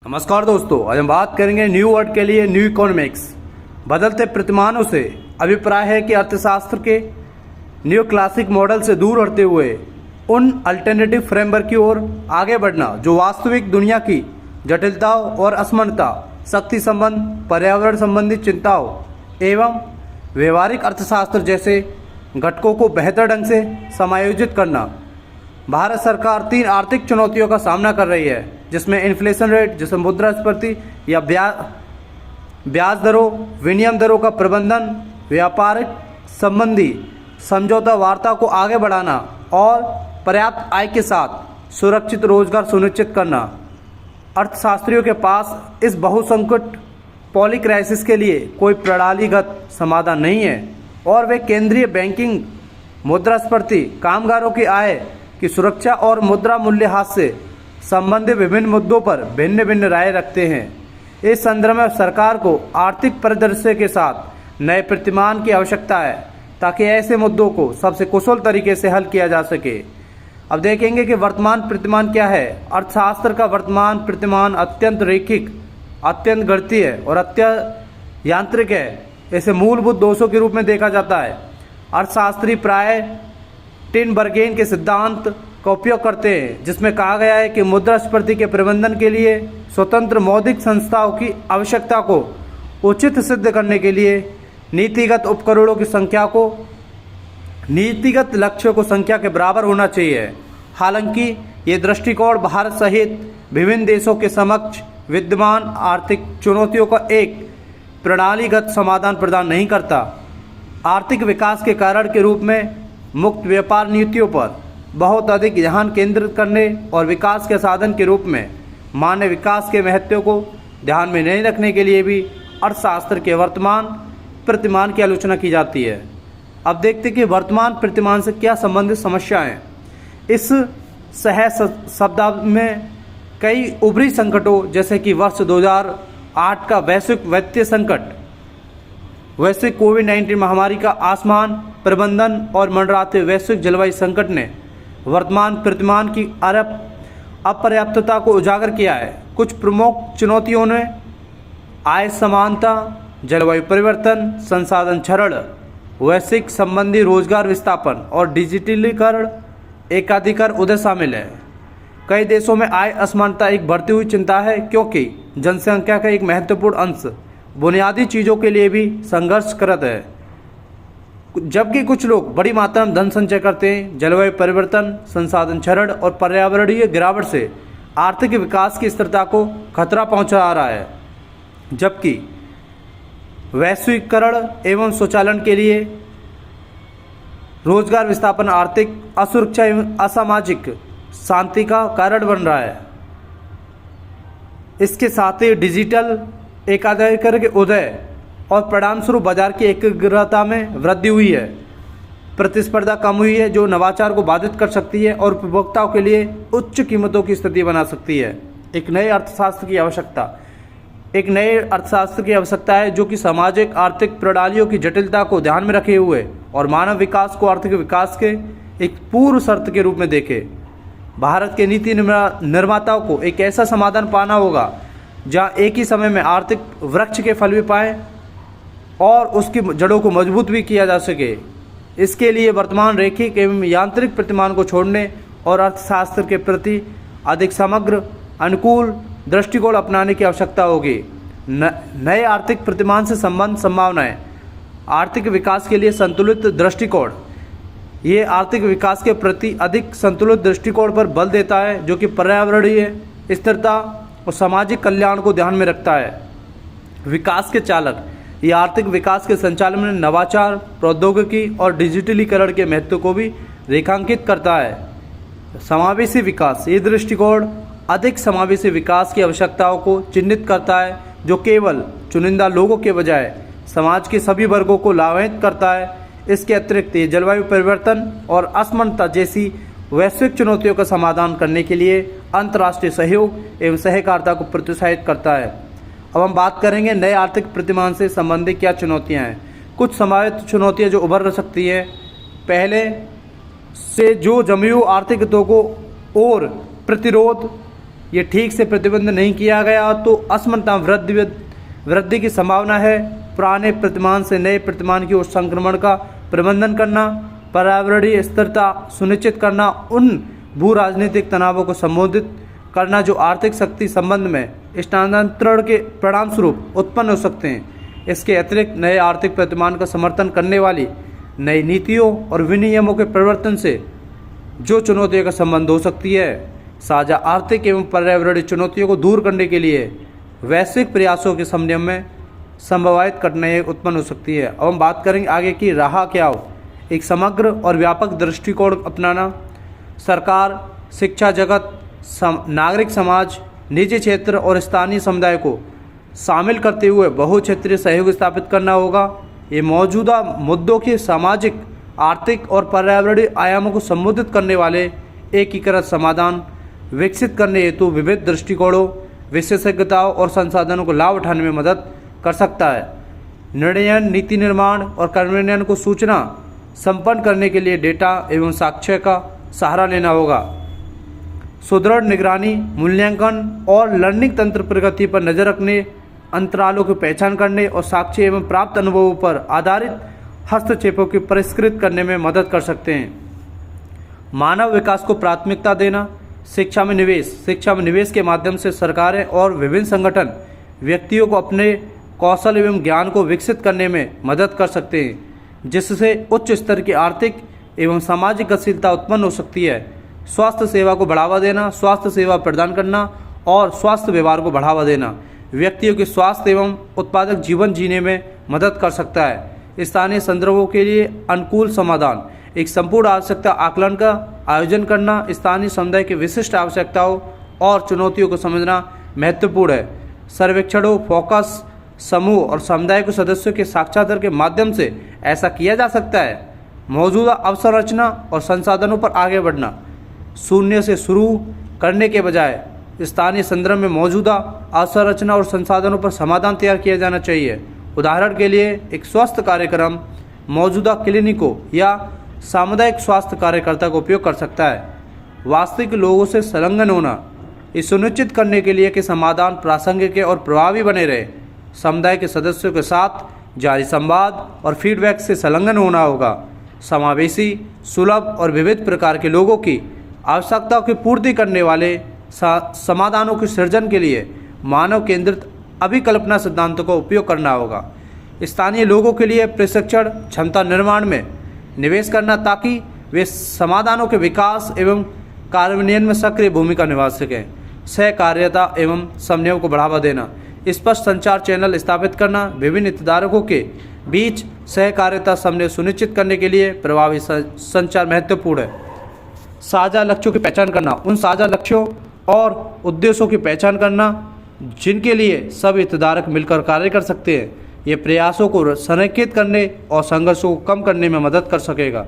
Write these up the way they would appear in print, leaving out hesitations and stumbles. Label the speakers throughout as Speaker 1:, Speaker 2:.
Speaker 1: नमस्कार दोस्तों, आज हम बात करेंगे न्यू वर्ड के लिए न्यू इकोनॉमिक्स। बदलते प्रतिमानों से अभिप्राय है कि अर्थशास्त्र के न्यू क्लासिक मॉडल से दूर हटते हुए उन अल्टरनेटिव फ्रेमवर्क की ओर आगे बढ़ना जो वास्तविक दुनिया की जटिलताओं और असमानता, शक्ति संबंध, पर्यावरण संबंधी चिंताओं एवं व्यवहारिक अर्थशास्त्र जैसे घटकों को बेहतर ढंग से समायोजित करना। भारत सरकार 3 आर्थिक चुनौतियों का सामना कर रही है, जिसमें इन्फ्लेशन रेट, जैसे मुद्रास्फीति या ब्याज दरों, विनिमय दरों का प्रबंधन, व्यापारिक संबंधी समझौता वार्ता को आगे बढ़ाना और पर्याप्त आय के साथ सुरक्षित रोजगार सुनिश्चित करना। अर्थशास्त्रियों के पास इस बहुसंकट पॉली क्राइसिस के लिए कोई प्रणालीगत समाधान नहीं है और वे केंद्रीय बैंकिंग, मुद्रास्फीति, कामगारों की आय की सुरक्षा और मुद्रा मूल्यह्रास से संबंधित विभिन्न मुद्दों पर भिन्न भिन्न राय रखते हैं। इस संदर्भ में सरकार को आर्थिक परिदृश्य के साथ नए प्रतिमान की आवश्यकता है ताकि ऐसे मुद्दों को सबसे कुशल तरीके से हल किया जा सके। अब देखेंगे कि वर्तमान प्रतिमान क्या है। अर्थशास्त्र का वर्तमान प्रतिमान अत्यंत रैखिक, अत्यंत गणितीय और अत्यंत यांत्रिक है। इसे मूलभूत दोषों के रूप में देखा जाता है। अर्थशास्त्री प्राय टिनबर्गेन के सिद्धांत का उपयोग करते हैं, जिसमें कहा गया है कि मुद्रास्फीति के प्रबंधन के लिए स्वतंत्र मौद्रिक संस्थाओं की आवश्यकता को उचित सिद्ध करने के लिए नीतिगत उपकरणों की संख्या को नीतिगत लक्ष्यों को संख्या के बराबर होना चाहिए। हालांकि ये दृष्टिकोण भारत सहित विभिन्न देशों के समक्ष विद्यमान आर्थिक चुनौतियों का एक प्रणालीगत समाधान प्रदान नहीं करता। आर्थिक विकास के कारण के रूप में मुक्त व्यापार नीतियों पर बहुत अधिक ध्यान केंद्रित करने और विकास के साधन के रूप में मानव विकास के महत्व को ध्यान में नहीं रखने के लिए भी अर्थशास्त्र के वर्तमान प्रतिमान की आलोचना की जाती है। अब देखते हैं कि वर्तमान प्रतिमान से क्या संबंधित समस्याएं हैं। इस शब्दावली में कई उभरी संकटों जैसे कि वर्ष 2008 का वैश्विक वित्तीय संकट, वैश्विक कोविड-19 महामारी का आसमान प्रबंधन और मंडराते वैश्विक जलवायु संकट ने वर्तमान प्रतिमान की अपर्याप्तता को उजागर किया है। कुछ प्रमुख चुनौतियों ने आय समानता, जलवायु परिवर्तन, संसाधन क्षरण, वैश्विक संबंधी रोजगार विस्थापन और डिजिटलीकरण एकाधिकार उदय शामिल है। कई देशों में आय असमानता एक बढ़ती हुई चिंता है, क्योंकि जनसंख्या का एक महत्वपूर्ण अंश बुनियादी चीज़ों के लिए भी संघर्ष करत है, जबकि कुछ लोग बड़ी मात्रा में धन संचय करते हैं। जलवायु परिवर्तन, संसाधन क्षरण और पर्यावरणीय गिरावट से आर्थिक विकास की स्थिरता को खतरा पहुंचा रहा है, जबकि वैश्वीकरण एवं स्वचालन के लिए रोजगार विस्थापन आर्थिक असुरक्षा एवं असामाजिक शांति का कारण बन रहा है। इसके साथ ही डिजिटल एकाधिकार के उदय और परिणामस्वरूप बाजार की एकाग्रता में वृद्धि हुई है। प्रतिस्पर्धा कम हुई है, जो नवाचार को बाधित कर सकती है और उपभोक्ताओं के लिए उच्च कीमतों की स्थिति बना सकती है। एक नए अर्थशास्त्र की आवश्यकता है जो कि सामाजिक आर्थिक प्रणालियों की जटिलता को ध्यान में रखे हुए और मानव विकास को आर्थिक विकास के एक पूर्व शर्त के रूप में देखे। भारत के नीति निर्माताओं को एक ऐसा समाधान पाना होगा जहाँ एक ही समय में आर्थिक वृक्ष के फल भी पाएँ और उसकी जड़ों को मजबूत भी किया जा सके। इसके लिए वर्तमान रैखिक एवं यांत्रिक प्रतिमान को छोड़ने और अर्थशास्त्र के प्रति अधिक समग्र अनुकूल दृष्टिकोण अपनाने की आवश्यकता होगी। नए आर्थिक प्रतिमान से संभावनाएं। आर्थिक विकास के लिए संतुलित दृष्टिकोण। ये आर्थिक विकास के प्रति अधिक संतुलित दृष्टिकोण पर बल देता है, जो कि पर्यावरणीय स्थिरता और सामाजिक कल्याण को ध्यान में रखता है। विकास के चालक। ये आर्थिक विकास के संचालन में नवाचार, प्रौद्योगिकी और डिजिटलीकरण के महत्व को भी रेखांकित करता है। समावेशी विकास। ये दृष्टिकोण अधिक समावेशी विकास की आवश्यकताओं को चिन्हित करता है, जो केवल चुनिंदा लोगों के बजाय समाज के सभी वर्गों को लाभान्वित करता है। इसके अतिरिक्त ये जलवायु परिवर्तन और असमानता जैसी वैश्विक चुनौतियों का समाधान करने के लिए अंतर्राष्ट्रीय सहयोग एवं सहकारिता को प्रोत्साहित करता है। अब हम बात करेंगे नए आर्थिक प्रतिमान से संबंधित क्या चुनौतियां हैं। कुछ संभावित चुनौतियां जो उभर सकती हैं। पहले से जो जमी हुई आर्थिक हितों को और प्रतिरोध ये ठीक से प्रतिबंध नहीं किया गया तो असमानता वृद्धि की संभावना है। पुराने प्रतिमान से नए प्रतिमान की ओर संक्रमण का प्रबंधन करना, पर्यावरणीय स्थिरता सुनिश्चित करना, उन भू राजनीतिक तनावों को संबोधित करना जो आर्थिक शक्ति संबंध में स्थानांतरण के परिणाम स्वरूप उत्पन्न हो सकते हैं। इसके अतिरिक्त नए आर्थिक प्रतिमान का समर्थन करने वाली नई नीतियों और विनियमों के परिवर्तन से जो चुनौतियों का संबंध हो सकती है। साझा आर्थिक एवं पर्यावरणीय चुनौतियों को दूर करने के लिए वैश्विक प्रयासों के समन्वय में संभावित कठिनाई उत्पन्न हो सकती है। अब हम बात करेंगे आगे की राह क्या हो। एक समग्र और व्यापक दृष्टिकोण अपनाना, सरकार, शिक्षा जगत, नागरिक समाज, निजी क्षेत्र और स्थानीय समुदाय को शामिल करते हुए बहुक्षेत्रीय सहयोग स्थापित करना होगा। ये मौजूदा मुद्दों के सामाजिक, आर्थिक और पर्यावरणीय आयामों को संबोधित करने वाले एकीकृत समाधान विकसित करने हेतु विविध दृष्टिकोणों, विशेषज्ञताओं और संसाधनों को लाभ उठाने में मदद कर सकता है। निर्णयन, नीति निर्माण और कार्यान्वयन को सूचना संपन्न करने के लिए डेटा एवं साक्ष्य का सहारा लेना होगा। सुदृढ़ निगरानी, मूल्यांकन और लर्निंग तंत्र प्रगति पर नजर रखने, अंतरालों की पहचान करने और साक्ष्य एवं प्राप्त अनुभवों पर आधारित हस्तक्षेपों की परिष्कृत करने में मदद कर सकते हैं। मानव विकास को प्राथमिकता देना, शिक्षा में निवेश के माध्यम से सरकारें और विभिन्न संगठन व्यक्तियों को अपने कौशल एवं ज्ञान को विकसित करने में मदद कर सकते हैं, जिससे उच्च स्तर की आर्थिक एवं सामाजिक गतिशीलता उत्पन्न हो सकती है। स्वास्थ्य सेवा को बढ़ावा देना, स्वास्थ्य सेवा प्रदान करना और स्वास्थ्य व्यवहार को बढ़ावा देना व्यक्तियों के स्वास्थ्य एवं उत्पादक जीवन जीने में मदद कर सकता है। स्थानीय संदर्भों के लिए अनुकूल समाधान, एक संपूर्ण आवश्यकता आकलन का आयोजन करना, स्थानीय समुदाय की विशिष्ट आवश्यकताओं और चुनौतियों को समझना महत्वपूर्ण है। सर्वेक्षणों, फोकस समूह और समुदाय के सदस्यों के साक्षात्कार के माध्यम से ऐसा किया जा सकता है। मौजूदा अवसंरचना और संसाधनों पर आगे बढ़ना, शून्य से शुरू करने के बजाय स्थानीय संदर्भ में मौजूदा अवसंरचना और संसाधनों पर समाधान तैयार किया जाना चाहिए। उदाहरण के लिए एक स्वास्थ्य कार्यक्रम मौजूदा क्लिनिकों या सामुदायिक स्वास्थ्य कार्यकर्ता का उपयोग कर सकता है। वास्तविक लोगों से संलग्न होना, ये सुनिश्चित करने के लिए कि समाधान प्रासंगिक और प्रभावी बने रहे। समुदाय के सदस्यों के साथ जारी संवाद और फीडबैक से संलग्न होना होगा। समावेशी, सुलभ और विविध प्रकार के लोगों की आवश्यकताओं की पूर्ति करने वाले समाधानों के सृजन के लिए मानव केंद्रित अभिकल्पना सिद्धांतों का उपयोग करना होगा। स्थानीय लोगों के लिए प्रशिक्षण, क्षमता निर्माण में निवेश करना ताकि वे समाधानों के विकास एवं कार्यान्वयन में सक्रिय भूमिका निभा सकें। सहकार्यता एवं समन्वय को बढ़ावा देना, स्पष्ट संचार चैनल स्थापित करना, विभिन्न हितधारकों के बीच सहकार्यता समन्वय सुनिश्चित करने के लिए प्रभावी संचार महत्वपूर्ण है। साझा लक्ष्यों की पहचान करना, उन साझा लक्ष्यों और उद्देश्यों की पहचान करना जिनके लिए सब हितधारक मिलकर कार्य कर सकते हैं। ये प्रयासों को संरेखित करने और संघर्षों को कम करने में मदद कर सकेगा।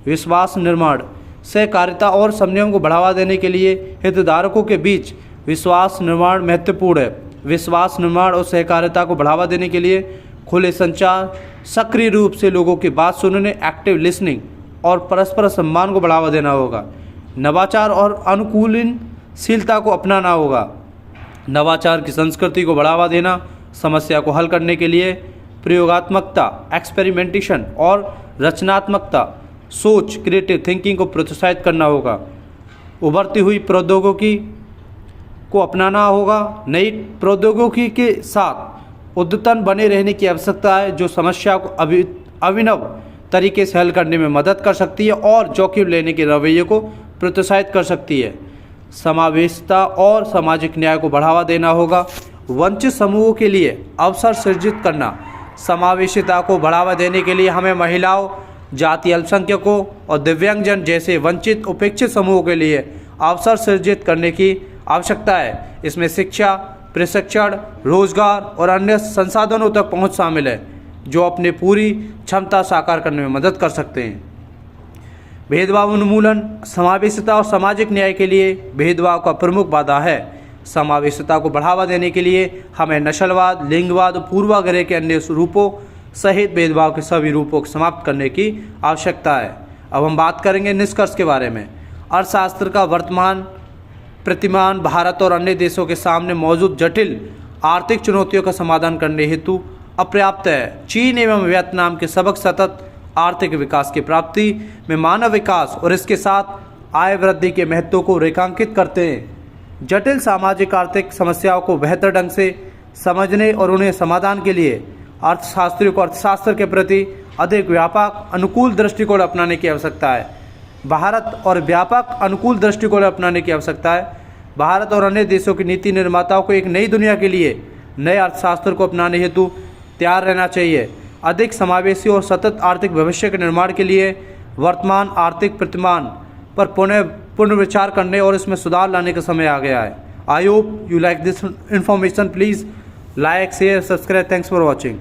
Speaker 1: विश्वास निर्माण, सहकारिता और समन्वय को बढ़ावा देने के लिए हितधारकों के बीच विश्वास निर्माण महत्वपूर्ण है। विश्वास निर्माण और सहकारिता को बढ़ावा देने के लिए खुले संचार, सक्रिय रूप से लोगों की बात सुनने, एक्टिव लिसनिंग और परस्पर सम्मान को बढ़ावा देना होगा। नवाचार और अनुकूलनशीलता को अपनाना होगा। नवाचार की संस्कृति को बढ़ावा देना, समस्या को हल करने के लिए प्रयोगात्मकता, एक्सपेरिमेंटेशन और रचनात्मकता, सोच, क्रिएटिव थिंकिंग को प्रोत्साहित करना होगा। उभरती हुई प्रौद्योगिकी को अपनाना होगा। नई प्रौद्योगिकी के साथ उद्यतन बने रहने की आवश्यकता है जो समस्या को अभिनव तरीके से हल करने में मदद कर सकती है और जोखिम लेने के रवैये को प्रोत्साहित कर सकती है। समावेशिता और सामाजिक न्याय को बढ़ावा देना होगा। वंचित समूहों के लिए अवसर सृजित करना, समावेशिता को बढ़ावा देने के लिए हमें महिलाओं, जातीय अल्पसंख्यकों और दिव्यांगजन जैसे वंचित उपेक्षित समूहों के लिए अवसर सृजित करने की आवश्यकता है। इसमें शिक्षा, प्रशिक्षण, रोजगार और अन्य संसाधनों तक पहुंच शामिल है जो अपने पूरी क्षमता साकार करने में मदद कर सकते हैं। भेदभाव उन्मूलन, समावेशिता और सामाजिक न्याय के लिए भेदभाव का प्रमुख बाधा है। समावेशिता को बढ़ावा देने के लिए हमें नस्लवाद, लिंगवाद और पूर्वाग्रह के अन्य रूपों सहित भेदभाव के सभी रूपों को समाप्त करने की आवश्यकता है। अब हम बात करेंगे निष्कर्ष के बारे में। अर्थशास्त्र का वर्तमान प्रतिमान भारत और अन्य देशों के सामने मौजूद जटिल आर्थिक चुनौतियों का समाधान करने हेतु अपर्याप्त है। चीन एवं वियतनाम के सबक सतत आर्थिक विकास की प्राप्ति में मानव विकास और इसके साथ आय वृद्धि के महत्व को रेखांकित करते हैं। जटिल सामाजिक आर्थिक समस्याओं को बेहतर ढंग से समझने और उन्हें समाधान के लिए अर्थशास्त्रियों को अर्थशास्त्र के प्रति अधिक व्यापक अनुकूल दृष्टिकोण अपनाने की आवश्यकता है। भारत और व्यापक अनुकूल दृष्टिकोण अपनाने की आवश्यकता है। भारत और अन्य देशों की नीति निर्माताओं को एक नई दुनिया के लिए नए अर्थशास्त्र को अपनाने हेतु तैयार रहना चाहिए। अधिक समावेशी और सतत आर्थिक भविष्य के निर्माण के लिए वर्तमान आर्थिक प्रतिमान पर पुनर्विचार करने और इसमें सुधार लाने का समय आ गया है। I hope you like this information. Please like share subscribe. Thanks for watching.